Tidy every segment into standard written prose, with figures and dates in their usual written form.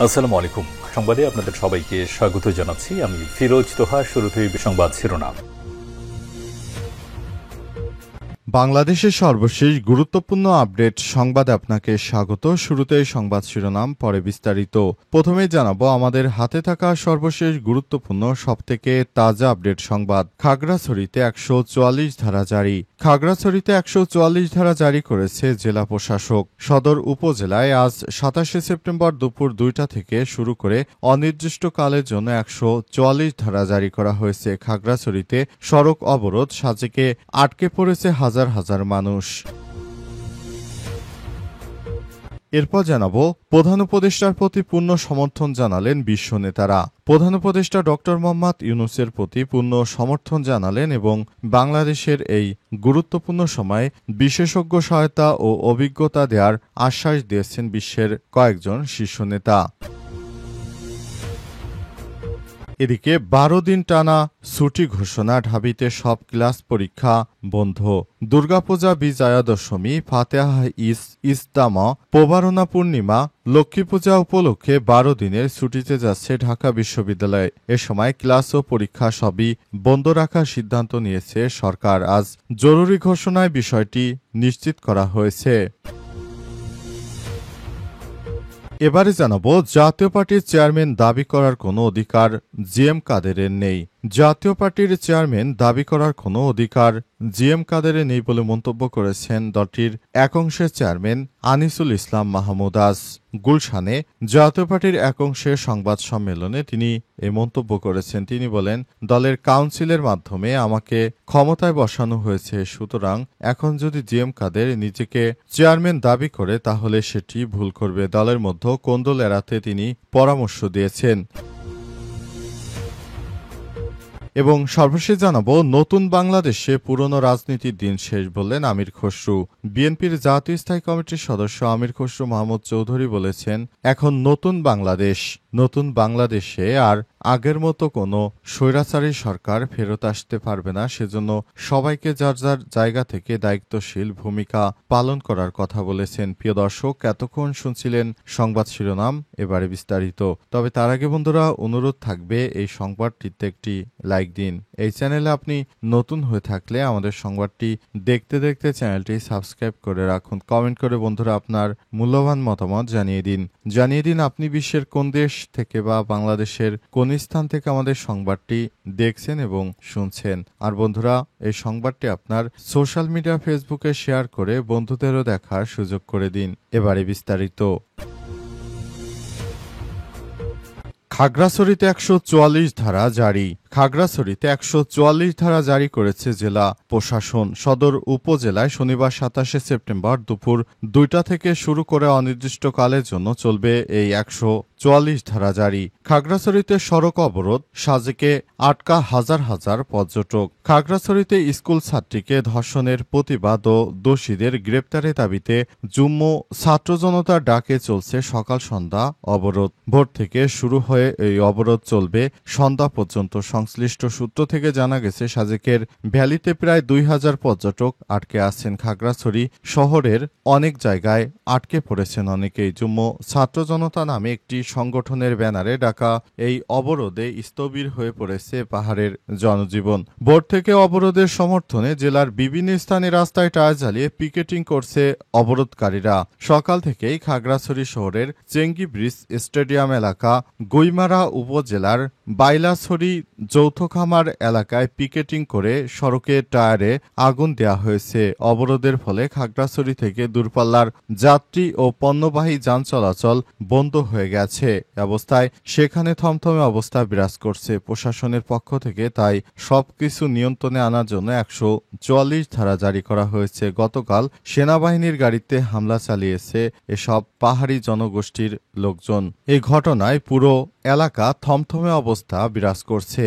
আসসালামু আলাইকুম। সংবাদে আপনাদের সবাইকে স্বাগত জানাচ্ছি। আমি ফিরোজ তোহা। শুরুতেই সংবাদ শিরোনাম। বাংলাদেশের সর্বশেষ গুরুত্বপূর্ণ আপডেট সংবাদে আপনাকে স্বাগত। শুরুতেই সংবাদ শিরোনাম, পরে বিস্তারিত। প্রথমেই জানাবো আমাদের হাতে থাকা সর্বশেষ গুরুত্বপূর্ণ সবথেকে তাজা আপডেট সংবাদ। খাগড়াছড়িতে 144 ধারা জারি। খাগড়াছড়িতে 144 ধারা জারি করেছে জেলা প্রশাসক। সদর উপজেলায় আজ 27 সেপ্টেম্বর দুপুর 2টা থেকে শুরু করে অনির্দিষ্টকালের জন্য 144 ধারা জারি করা হয়েছে। খাগড়াছড়িতে সড়ক অবরোধ, সাজেকে আটকে পড়েছে হাজার হাজার মানুষ। এরপর জানাবো প্রধান উপদেষ্টার প্রতি পূর্ণ সমর্থন জানালেন বিশ্ব নেতারা। প্রধান উপদেষ্টা ডক্টর মোহাম্মদ ইউনূসের প্রতি পূর্ণ সমর্থন জানালেন এবং বাংলাদেশের এই গুরুত্বপূর্ণ সময়ে বিশেষজ্ঞ সহায়তা ও অভিজ্ঞতা দেওয়ার আশ্বাস দিয়েছেন বিশ্বের কয়েকজন শীর্ষ নেতা। এদিকে 12 দিন টানা ছুটি ঘোষণা, ঢাবিতে সব ক্লাস পরীক্ষা বন্ধ। দুর্গাপূজা, বিজয়া দশমী, ফাতেহা ইজতেমা, প্রবারণা পূর্ণিমা, লক্ষ্মী পূজা উপলক্ষে 12 দিনের ছুটিতে যাচ্ছে ঢাকা বিশ্ববিদ্যালয়। এ সময় ক্লাস ও পরীক্ষা সবই বন্ধ রাখার সিদ্ধান্ত নিয়েছে সরকার। আজ জরুরি ঘোষণায় বিষয়টি নিশ্চিত করা হয়েছে। এবারে জানাবো জাতীয় পার্টির চেয়ারম্যান দাবি করার কোনো অধিকার জিএম কাদেরের নেই। জাতীয় পার্টির চেয়ারম্যান দাবি করার কোনো অধিকার জিএম কাদেরের নেই বলে মন্তব্য করেছেন দলটির এক অংশের চেয়ারম্যান আনিসুল ইসলাম মাহমুদ। আজ গুলশানে জাতীয় পার্টির এক অংশের সংবাদ সম্মেলনে তিনি এ মন্তব্য করেছেন। তিনি বলেন, দলের কাউন্সিলের মাধ্যমে আমাকে ক্ষমতায় বসানো হয়েছে, সুতরাং এখন যদি জিএম কাদের নিজেকে চেয়ারম্যান দাবি করে তাহলে সেটি ভুল করবে। দলের মধ্যে কোন্দল এড়াতে তিনি পরামর্শ দিয়েছেন। এবং সর্বশেষ জানাবো নতুন বাংলাদেশে পুরনো রাজনীতির দিন শেষ বললেন আমির খসরু। বিএনপির জাতীয় স্থায়ী কমিটির সদস্য আমির খসরু মাহমুদ চৌধুরী বলেছেন, এখন নতুন বাংলাদেশে আর আগের মতো কোনো স্বৈরাচারী সরকার ফেরত আসতে পারবে না। সেজন্য সবাইকে যার যার জায়গা থেকে দায়িত্বশীল ভূমিকা পালন করার কথা বলেছেন। প্রিয় দর্শক, এতক্ষণ শুনছিলেন সংবাদ শিরোনাম, এবারে বিস্তারিত। তবে তার আগে বন্ধুরা, অনুরোধ থাকবে এই সংবাদটিতে একটি লাইক দিন। এই চ্যানেলে আপনি নতুন হয়ে থাকলে আমাদের সংবাদটি দেখতে দেখতে চ্যানেলটি সাবস্ক্রাইব করে রাখুন। কমেন্ট করে বন্ধুরা আপনার মূল্যবান মতামত জানিয়ে দিন আপনি বিশ্বের কোন দেশ থেকে বা বাংলাদেশের কোন স্থান থেকে আমাদের সংবাদটি দেখছেন এবং শুনছেন। আর বন্ধুরা, এই সংবাদটি আপনার সোশ্যাল মিডিয়া ফেসবুকে শেয়ার করে বন্ধুদেরও দেখার সুযোগ করে দিন। এবারে বিস্তারিত। খাগড়াছড়িতে 144 ধারা জারি। খাগড়াছড়িতে 144 ধারা জারি করেছে জেলা প্রশাসন। সদর উপজেলায় শনিবার 27 সেপ্টেম্বর দুপুর 2টা থেকে শুরু করে অনির্দিষ্টকালের জন্য চলবে এই 144 ধারা জারি। খাগড়াছড়িতে সড়ক অবরোধ, সাজেকে আটকা হাজার হাজার পর্যটক। খাগড়াছড়িতে স্কুল ছাত্রীকে ধর্ষণের প্রতিবাদ ও দোষীদের গ্রেপ্তারের দাবিতে যুম্ম ছাত্র জনতার ডাকে চলছে সকাল সন্ধ্যা অবরোধ। ভোর থেকে শুরু হয়ে এই অবরোধ চলবে সন্ধ্যা পর্যন্ত। সংশ্লিষ্ট সূত্র থেকে জানা গেছে, সাজেকের ভ্যালিতে প্রায় 2000 পর্যটক আটকে আছেন। খাগড়াছড়ি শহরের অনেক জায়গায় আটকে পড়েছেন অনেকেই। যুম্ম ছাত্র জনতা নামে একটি সংগঠনের ব্যানারে ডাকা এই অবরোধে স্থবির হয়ে পড়েছে পাহাড়ের জনজীবন। ভোর থেকে অবরোধের সমর্থনে জেলার বিভিন্ন স্থানে রাস্তায় টায়ার জ্বালিয়ে পিকেটিং করছে অবরোধকারীরা। সকাল থেকেই খাগড়াছড়ি শহরের চেঙ্গি ব্রিজ স্টেডিয়াম এলাকা, গুইমারা উপজেলার বাইলাছড়ি যৌথখামার এলাকায় পিকেটিং করে সড়কে টায়ারে আগুন দেওয়া হয়েছে। অবরোধের ফলে খাগড়াছড়ি থেকে দূরপাল্লার যাত্রী ও পণ্যবাহী যান চলাচল বন্ধ হয়ে গেছে। অবস্থায় সেখানে থমথমে অবস্থা বিরাজ করছে প্রশাসনের পক্ষ থেকে। তাই সবকিছু নিয়ন্ত্রণে আনার জন্য 144 ধারা জারি করা হয়েছে। গতকাল সেনাবাহিনীর গাড়িতে হামলা চালিয়েছে এসব পাহাড়ি জনগোষ্ঠীর লোকজন। এই ঘটনায় পুরো এলাকা থমথমে অবস্থা বিরাজ করছে।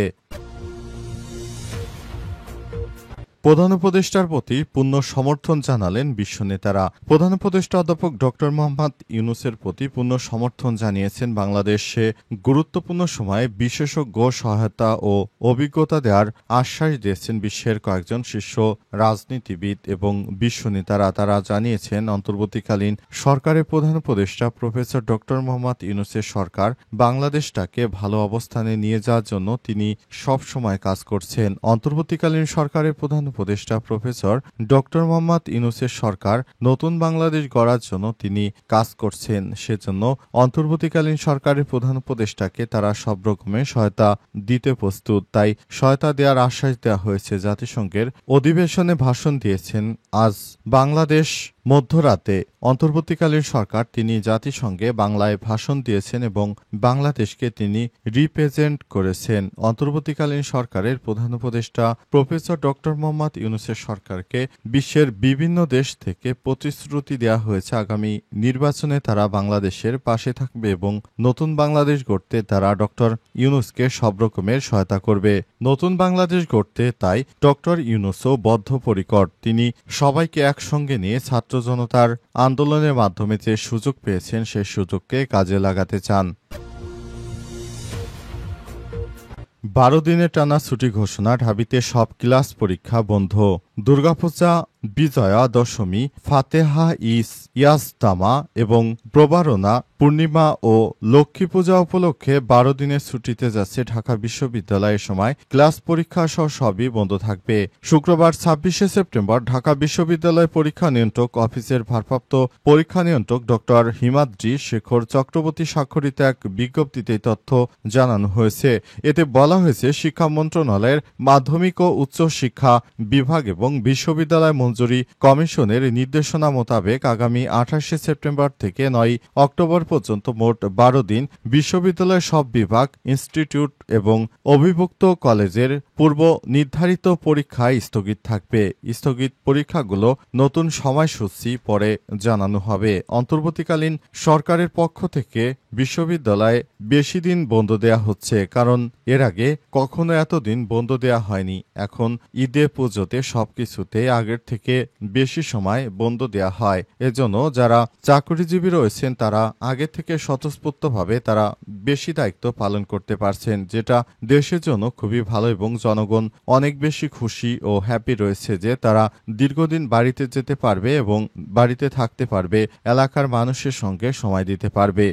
প্রধান উপদেষ্টার প্রতি পূর্ণ সমর্থন জানালেন বিশ্ব নেতারা। প্রধান উপদেষ্টা অধ্যাপক ডক্টর মোহাম্মদ ইউনূসের প্রতি পূর্ণ সমর্থন জানিয়েছেন বাংলাদেশে গুরুত্বপূর্ণ সময়ে বিশেষজ্ঞ সহায়তা ও অভিজ্ঞতা দেওয়ার আশ্বাস দিয়েছেন বিশ্বের কয়েকজন শীর্ষ রাজনীতিবিদ এবং বিশ্ব নেতারা। তারা জানিয়েছেন অন্তর্বর্তীকালীন সরকারের প্রধান উপদেষ্টা প্রফেসর ডক্টর মোহাম্মদ ইউনূসের সরকার বাংলাদেশটাকে ভালো অবস্থানে নিয়ে যাওয়ার জন্য তিনি সব সময় কাজ করছেন। অন্তর্বর্তীকালীন সরকারের প্রধান উপদেষ্টা প্রফেসর ডক্টর মোহাম্মদ ইউনূসের সরকার নতুন বাংলাদেশ গড়ার জন্য তিনি কাজ করছেন। সেজন্য অন্তর্বর্তীকালীন সরকারের প্রধান উপদেষ্টাকে তারা সব রকমের সহায়তা দিতে প্রস্তুত। তাই সহায়তা দেওয়ার আশ্বাস দেওয়া হয়েছে। জাতিসংঘের অধিবেশনে ভাষণ দিয়েছেন আজ বাংলাদেশ মধ্যরাতে অন্তর্বর্তীকালীন সরকার তিনি জাতিসংঘে বাংলায় ভাষণ দিয়েছেন এবং বাংলাদেশকে তিনি রিপ্রেজেন্ট করেছেন। অন্তর্বর্তীকালীন সরকারের প্রধান উপদেষ্টা প্রফেসর ডক্টর মোহাম্মদ ইউনূসের সরকারকে বিশ্বের বিভিন্ন দেশ থেকে প্রতিশ্রুতি দেওয়া হয়েছে আগামী নির্বাচনে তারা বাংলাদেশের পাশে থাকবে এবং নতুন বাংলাদেশ গড়তে তারা ডক্টর ইউনূসকে সব রকমের সহায়তা করবে। নতুন বাংলাদেশ গড়তে তাই ডক্টর ইউনূসও বদ্ধপরিকর। তিনি সবাইকে একসঙ্গে নিয়ে ছাত্র জনতার আন্দোলনের মাধ্যমে যে সুযোগ পেয়েছেন সেই সুযোগকে কাজে লাগাতে চান। 12 দিনের টানা ছুটি ঘোষণা, ঢাবিতে সব ক্লাস পরীক্ষা বন্ধ। দুর্গাপূজা, বিজয়া দশমী, ফাতেহা ইয়াজতামা এবং প্রবারণা পূর্ণিমা ও লক্ষ্মী পূজা উপলক্ষে 12 দিনের ছুটিতে যাচ্ছে ঢাকা বিশ্ববিদ্যালয়। এ সময় ক্লাস পরীক্ষা সহ সবই বন্ধ থাকবে। শুক্রবার 26শে সেপ্টেম্বর ঢাকা বিশ্ববিদ্যালয় পরীক্ষা নিয়ন্ত্রক অফিসের ভারপ্রাপ্ত পরীক্ষা নিয়ন্ত্রক ডক্টর হিমাদ্রি শেখর চক্রবর্তী স্বাক্ষরিত এক বিজ্ঞপ্তিতে তথ্য জানানো হয়েছে। এতে বলা হয়েছে শিক্ষা মন্ত্রণালয়ের মাধ্যমিক ও উচ্চ শিক্ষা বিভাগ এবং বিশ্ববিদ্যালয় মঞ্জুরি কমিশনের নির্দেশনা মোতাবেক আগামী 28শে সেপ্টেম্বর থেকে 9 অক্টোবর পর্যন্ত মোট 12 দিন বিশ্ববিদ্যালয়ের সব বিভাগ, ইনস্টিটিউট এবং অভিভুক্ত কলেজের পূর্ব নির্ধারিত পরীক্ষায় স্থগিত থাকবে। স্থগিত পরীক্ষাগুলো নতুন সময়সূচি পরে জানানো হবে। অন্তর্বর্তীকালীন সরকারের পক্ষ থেকে বিশ্ববিদ্যালয়ে বেশি দিন বন্ধ দেয়া হচ্ছে, কারণ এর আগে কখনো এতদিন বন্ধ দেয়া হয়নি। এখন ঈদে পুজোতে সবকিছুতে আগের থেকে বেশি সময় বন্ধ দেয়া হয়। এজন্য যারা চাকরিজীবী রয়েছেন তারা আগে থেকে স্বতঃস্ফূর্তভাবে তারা বেশি দায়িত্ব পালন করতে পারছেন, যেটা দেশের জন্য খুবই ভালো এবং জনগণ অনেক বেশি খুশি ও হ্যাপি রয়েছে যে তারা দীর্ঘদিন বাড়িতে যেতে পারবে এবং বাড়িতে থাকতে পারবে, এলাকার মানুষের সঙ্গে সময় দিতে পারবে।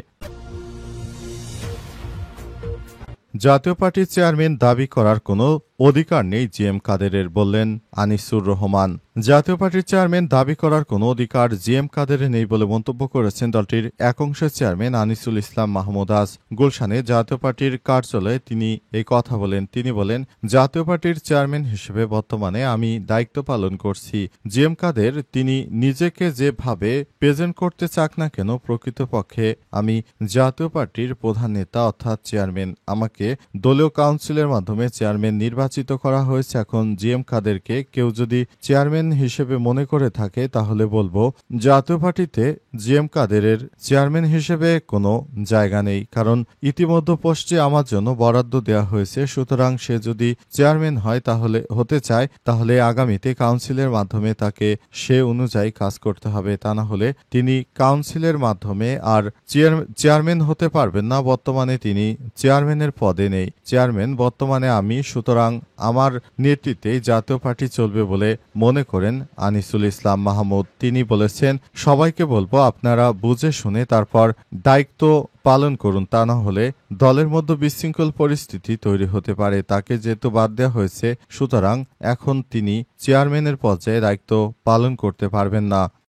জাতীয় পার্টির চেয়ারম্যান দাবি করার কোনো অধিকার নেই জিএম কাদেরের, বললেন আনিসুর রহমান। জাতীয় পার্টির চেয়ারম্যান দাবি করার কোনো অধিকার জিএম কাদেরের নেই বলে মন্তব্য করেছেন দলটির এক অংশের চেয়ারম্যান আনিসুল ইসলাম মাহমুদ। আজ গুলশানে জাতীয় পার্টির কার্যালয়ে তিনি এই কথা বলেন। তিনি বলেন, জাতীয় পার্টির চেয়ারম্যান হিসেবে বর্তমানে আমি দায়িত্ব পালন করছি। জিএম কাদের তিনি নিজেকে যেভাবে প্রেজেন্ট করতে চাক না কেন, প্রকৃতপক্ষে আমি জাতীয় পার্টির প্রধান নেতা অর্থাৎ চেয়ারম্যান। আমাকে দলীয় কাউন্সিলের মাধ্যমে চেয়ারম্যান নির্বাচিত করা হয়েছে। এখন জিএম কাদেরকে কেউ যদি চেয়ারম্যান হিসেবে মনে করে থাকে তাহলে বলবো জাতীয় পার্টিতে জিএম কাদেরের চেয়ারম্যান হিসেবে কোনো জায়গা নেই, কারণ ইতিমধ্যে পোস্টে আমার জন্য বরাদ্দ দেওয়া হয়েছে। সুতরাং সে যদি চেয়ারম্যান হয় তাহলে হতে চায় তাহলে আগামীতে কাউন্সিলের মাধ্যমে তাকে সে অনুযায়ী কাজ করতে হবে। তা না হলে তিনি কাউন্সিলের মাধ্যমে আর চেয়ারম্যান হতে পারবেন না। বর্তমানে তিনি চেয়ারম্যানের পদে নেই। চেয়ারম্যান বর্তমানে আমি, সুতরাং আমার নেতৃত্বেই জাতীয় পার্টি চলবে বলে মনে করেন আনিসুল ইসলাম মাহমুদ। তিনি বলেছেন, সবাইকে বলবো আপনারা বুঝে শুনে তারপর দায়িত্ব পালন করুন, তা না হলে দলের মধ্যে বিশৃঙ্খল পরিস্থিতি তৈরি হতে পারে। তাকে যেহেতু বাদ দেওয়া হয়েছে, সুতরাং এখন তিনি চেয়ারম্যানের পর্যায়ে দায়িত্ব পালন করতে পারবেন না।